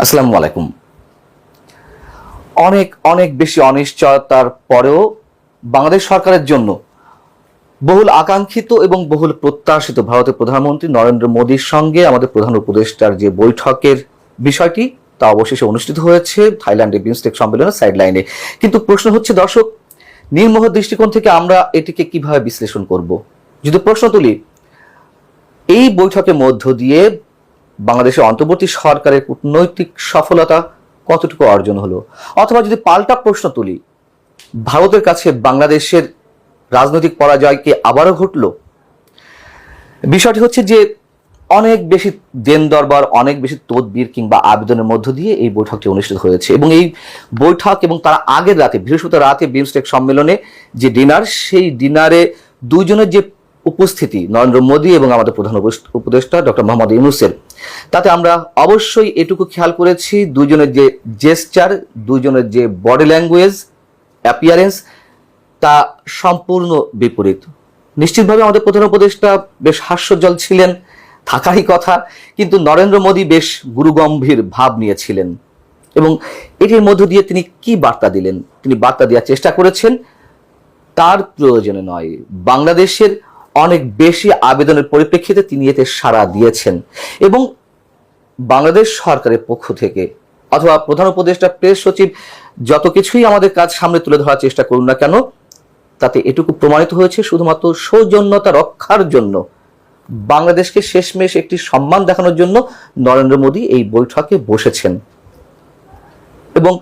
আসসালামু আলাইকুম। অনেক অনেক বেশি অনিশ্চয়তার পরেও বাংলাদেশ সরকারের জন্য বহুল আকাঙ্ক্ষিত এবং বহুল প্রত্যাশিত ভারতের প্রধানমন্ত্রী নরেন্দ্র মোদীর সঙ্গে আমাদের প্রধান উপদেষ্টার যে বৈঠকের বিষয়টি তা অবশেষে অনুষ্ঠিত হয়েছে থাইল্যান্ডের বিমস্টেক সম্মেলনের সাইডলাইনে। কিন্তু প্রশ্ন হচ্ছে দর্শক, নির্মোহ দৃষ্টিকোণ থেকে আমরা এটিকে কিভাবে বিশ্লেষণ করব? যদি প্রশ্ন তুলি, এই বৈঠকের মধ্য দিয়ে বাংলাদেশের অন্তর্বর্তী সরকারের কূটনৈতিক সফলতা কতটুকু অর্জন হলো, অথবা যদি পাল্টা প্রশ্ন তুলি, ভারতের কাছে বাংলাদেশের রাজনৈতিক পরাজয় কি আবারও ঘটলো? বিষয়টি হচ্ছে যে অনেক বেশি দেন দরবার, অনেক বেশি তদবির কিংবা আবেদনের মধ্য দিয়ে এই বৈঠকটি অনুষ্ঠিত হয়েছে এবং এই বৈঠক এবং তার আগের রাতে বৃহস্পতিবার রাতে বিমস্টেক সম্মেলনে যে ডিনার, সেই ডিনারে দুইজনের যে উপস্থিতি নরেন্দ্র মোদী এবং আমাদের প্রধান উপদেষ্টা ডক্টর মোহাম্মদ ইউনূসের, তাতে আমরা অবশ্যই এটুকু খেয়াল করেছি দুইজনের যে জেস্টার, দুইজনের যে বডি ল্যাঙ্গুয়েজ, অ্যাপিয়ারেন্স তা সম্পূর্ণ বিপরীত। নিশ্চিতভাবে আমাদের প্রধান উপদেষ্টা বেশ হাস্যজ্জ্বল ছিলেন, থাকারই কথা, কিন্তু নরেন্দ্র মোদী বেশ গুরুগম্ভীর ভাব নিয়েছিলেন এবং এটির মধ্য দিয়ে তিনি কি বার্তা দিলেন? তিনি বার্তা দেওয়ার চেষ্টা করেছেন তার প্রয়োজনে নয়, বাংলাদেশের অনেক বেশি আবেদনের পরিপ্রেক্ষিতে তিনি এতে সাড়া দিয়েছেন এবং বাংলাদেশ সরকারের পক্ষ থেকে অথবা প্রধান উপদেষ্টা, প্রেস সচিব যত কিছুই আমাদের কাজ সামনে তুলে ধরার চেষ্টা করুন না কেন, তাতে এটুকু প্রমাণিত হয়েছে শুধুমাত্র সৌজন্যতা রক্ষার জন্য, বাংলাদেশকে শেষমেশ একটি সম্মান দেখানোর জন্য নরেন্দ্র মোদী এই বৈঠকে বসেছেন। এবং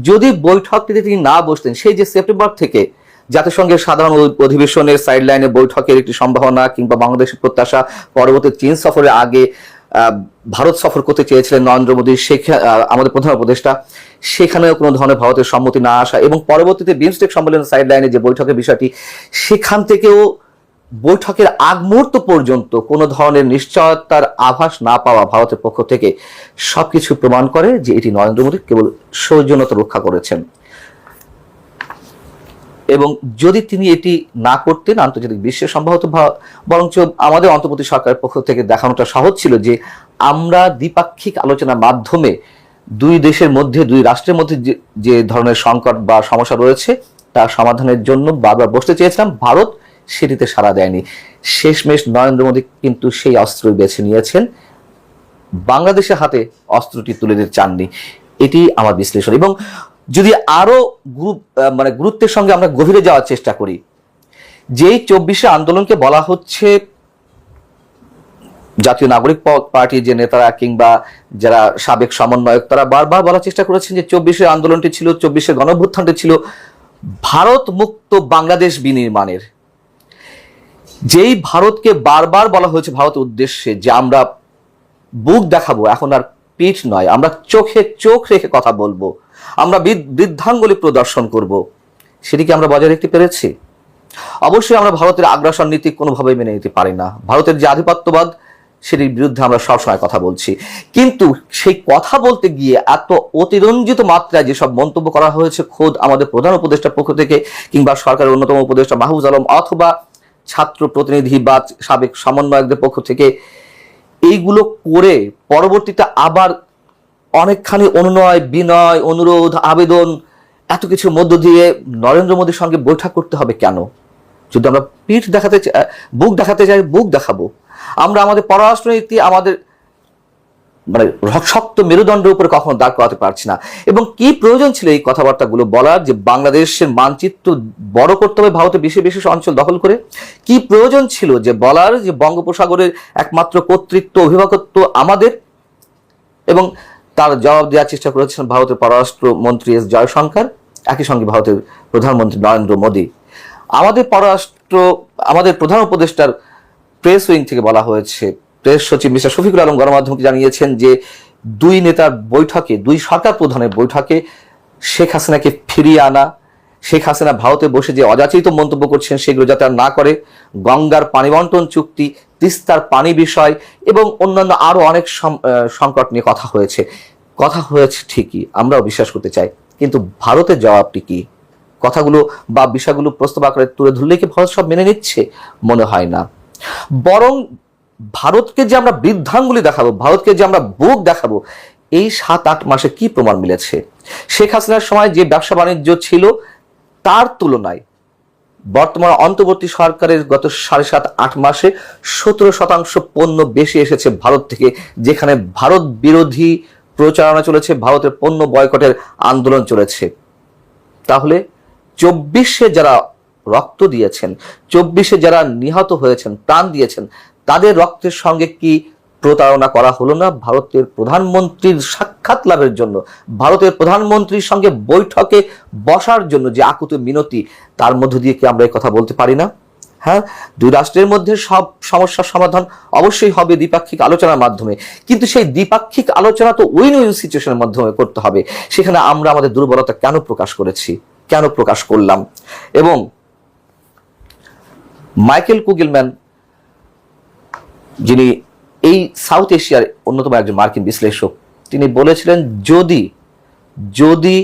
যদি বৈঠকটিতে তিনি না বসতেন, সেই যে সেপ্টেম্বর থেকে জাতিসংঘের সাধারণ অধিবেশনের সাইডলাইনে বৈঠকের একটি সম্ভাবনা কিংবা বাংলাদেশের প্রত্যাশা, পরবর্তী চীন সফরের আগে ভারত সফর করতে চেয়েছিলেন নরেন্দ্র মোদী, আমাদের প্রধান উপদেষ্টা, সেখানেও কোনো ধরনের ভারতের সম্মতি না আসা এবং পরবর্তীতে বিমস্টেক সম্মেলনের সাইডলাইনে যে বৈঠকের বিষয়টি, সেখান থেকেও বৈঠকের আগ মুহূর্ত পর্যন্ত কোনো ধরনের নিশ্চয়তার আভাস না পাওয়া ভারতের পক্ষ থেকে সবকিছু প্রমাণ করে যে এটি নরেন্দ্র মোদী কেবল সৌজন্যতা রক্ষা করেছেন। এবং যদি তিনি এটি না করতেন, আন্তর্জাতিক বিশ্বে সম্ভবত বরঞ্চ আমাদের অন্তর্বর্তী সরকারের পক্ষ থেকে দেখানোটা সহজ ছিল যে আমরা দ্বিপাক্ষিক আলোচনার মাধ্যমে দুই দেশের মধ্যে, দুই রাষ্ট্রের মধ্যে যে ধরনের সংকট বা সমস্যা রয়েছে তার সমাধানের জন্য বারবার বসতে চেয়েছিলাম। ভারত সেটিতে সাড়া দেয়নি। শেষমেশ নরেন্দ্র মোদী কিন্তু সেই অস্ত্রই বেছে নিয়েছেন, বাংলাদেশের হাতে অস্ত্রটি তুলে দিতে চাননি। এটি আমার বিশ্লেষণ। এবং যদি আরো গুরুত্বের সঙ্গে আমরা গভীরে যাওয়ার চেষ্টা করি, যেই 24শে আন্দোলনকে বলা হচ্ছে, জাতীয় নাগরিক পার্টির যে নেতারা কিংবা যারা সাবেক সমন্বয়ক, তারা বারবার বলার চেষ্টা করেছেন যে 24শে আন্দোলনটি ছিল, 24শে গণঅভ্যুত্থানটি ছিল ভারত মুক্ত বাংলাদেশ বিনির্মাণের। যেই ভারতকে বারবার বলা হয়েছে ভারতের উদ্দেশ্যে যে আমরা বুক দেখাবো, এখন আর পিঠ নয়, আমরা চোখে চোখ রেখে কথা বলবো, আমরা বৃদ্ধাঙ্গুলি প্রদর্শন করব, সেটিকে আমরা বজায় রাখতে পেরেছি? অবশ্যই আমরা ভারতের আগ্রাসন নীতি কোনোভাবেই মেনে নিতে পারি না। ভারতের যে আধিপত্যবাদ, সেটির বিরুদ্ধে আমরা সবসময় কথা বলছি, কিন্তু সেই কথা বলতে গিয়ে এত অতিরঞ্জিত মাত্রায় যেসব মন্তব্য করা হয়েছে খোদ আমাদের প্রধান উপদেষ্টার পক্ষ থেকে কিংবা সরকারের অন্যতম উপদেষ্টা মাহফুজ আলম অথবা ছাত্র প্রতিনিধি বা সাবেক সমন্বয়কদের পক্ষ থেকে, এইগুলো করে পরবর্তীতে আবার অনেকখানি অনুনয়, বিনয়, অনুরোধ, আবেদন, এত কিছুর মধ্য দিয়ে নরেন্দ্র মোদীর সঙ্গে বৈঠক করতে হবে কেন? যদি আমরা পিঠ দেখাতে বুক দেখাতে চাই, বুক দেখাবো। আমরা আমাদের পররাষ্ট্রনীতি, আমাদের শক্ত মেরুদণ্ডের উপরে কখনো দাঁড় করাতে পারছি না। এবং কি প্রয়োজন ছিল এই কথাবার্তাগুলো বলার, যে বাংলাদেশের মানচিত্র বড় করতে হবে ভারতের বিশেষ বিশেষ অঞ্চল দখল করে? কি প্রয়োজন ছিল যে বলার যে বঙ্গোপসাগরের একমাত্র কর্তৃত্ব, অভিভাবকত্ব আমাদের? এবং তার জবাব দেওয়ার চেষ্টা করেছেন ভারতের পররাষ্ট্র মন্ত্রী এস জয়শঙ্কর, একই সঙ্গে ভারতের প্রধানমন্ত্রী নরেন্দ্র মোদী। আমাদের প্রধান উপদেষ্টার প্রেস উইং থেকে বলা হয়েছে, প্রেস সচিব মিস্টার শফিকুল আলম গণমাধ্যমকে জানিয়েছেন যে দুই নেতার বৈঠকে, দুই সরকার প্রধানের বৈঠকে শেখ হাসিনাকে ফিরিয়ে আনা, শেখ হাসিনা ভারতে বসে যে অযাচিত মন্তব্য করছেন সেগুলো যাতে আর না করে, গঙ্গার পানি বন্টন চুক্তি, তিস্তার পানি বিষয় এবং অন্যান্য আরো অনেক সংকট নিয়ে কথা হয়েছে ঠিকই, আমরাও বিশ্বাস করতে চাই, কিন্তু ভারতের জবাবটি কি? কথাগুলো বা বিষয়গুলো প্রস্তাব আকারে তুলে ধরলে কি ভারত সব মেনে নিচ্ছে? মনে হয় না। বরং ভারতকে যে আমরা বৃদ্ধাঙ্গুলি দেখাবো, ভারতকে যে আমরা বুক দেখাবো, এই 7-8 মাসে কি প্রমাণ মিলেছে? শেখ হাসিনার সময় যে ব্যবসা বাণিজ্য ছিল তার তুলনায় বর্তমান অন্তর্বর্তী সরকারের গত 7.5-8 মাসে 17% পণ্য বেশি এসেছে ভারত থেকে, যেখানে ভারত বিরোধী প্রচারণা চলেছে, ভারতের পণ্য বয়কটের আন্দোলন চলেছে। তাহলে 24-এ যারা রক্ত দিয়েছেন, 24-এ যারা নিহত হয়েছেন, প্রাণ দিয়েছেন, তাদের রক্তের সঙ্গে কি প্রতারণা করা হলো না? ভারতের প্রধানমন্ত্রীর সাক্ষাৎ লাভের জন্য, ভারতের প্রধানমন্ত্রীর সঙ্গে বৈঠকে বসার জন্য যে আকুতি মিনতি, তার মধ্য দিয়ে কি আমরা এই কথা বলতে পারি না? হ্যাঁ, দুই রাষ্ট্রের মধ্যে সব সমস্যার সমাধান অবশ্যই হবে দ্বিপাক্ষিক আলোচনার মাধ্যমে, কিন্তু সেই দ্বিপাক্ষিক আলোচনা তো উইন উইন সিচুয়েশনের মাধ্যমে করতে হবে। সেখানে আমরা আমাদের দুর্বলতা কেন প্রকাশ করেছি, কেন প্রকাশ করলাম? এবং মাইকেল কুগেলম্যান, যিনি এই সাউথ এশিয়ার অন্যতম একজন মার্কিন বিশ্লেষক, তিনি বলেছিলেন যদি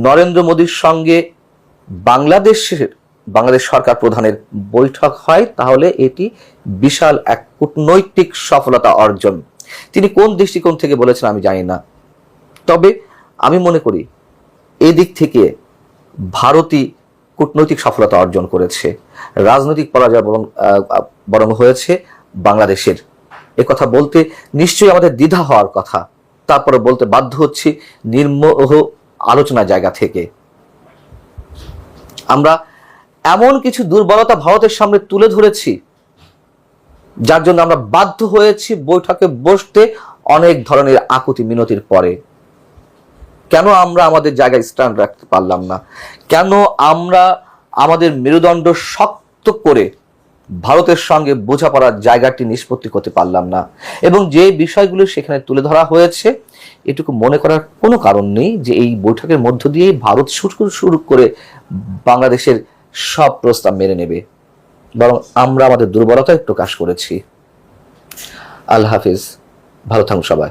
নরেন্দ্র মোদীর সঙ্গে বাংলাদেশ সরকার প্রধানের বৈঠক হয় তাহলে এটি বিশাল এক কূটনৈতিক সফলতা অর্জন। তিনি কোন দৃষ্টিকোণ থেকে বলেছেন আমি জানি না, তবে আমি মনে করি এই দিক থেকে ভারতই কূটনৈতিক সফলতা অর্জন করেছে, রাজনৈতিক পরাজয় বরং হয়েছে বাংলাদেশের। কথা বলতে নিশ্চয়ই আমাদের দ্বিধা হওয়ার কথা, তারপরে বলতে বাধ্য হচ্ছি নির্মোহ আলোচনা জায়গা থেকে। আমরা এমন কিছু দুর্বলতা ভারতের সামনে তুলে ধরেছি যার জন্য আমরা বাধ্য হয়েছি বৈঠকে বসতে অনেক ধরনের আকুতি মিনতির পরে। কেন আমরা আমাদের জায়গায় স্ট্যান্ড রাখতে পারলাম না? কেন আমরা আমাদের মেরুদণ্ড শক্ত করে ভারতের সঙ্গে বোঝাপড়ার জায়গাটি নিষ্পত্তি করতে পারলাম না? এবং যে বিষয়গুলো সেখানে তুলে ধরা হয়েছে, এটুকু মনে করার কোনো কারণ নেই যে এই বৈঠকের মধ্য দিয়েই ভারত শুরু করে বাংলাদেশের সব প্রস্তাব মেনে নেবে, বরং আমরা আমাদের দুর্বলতায় প্রকাশ করেছি। আল্লাহ হাফিজ, ভালো থাকুন সবাই।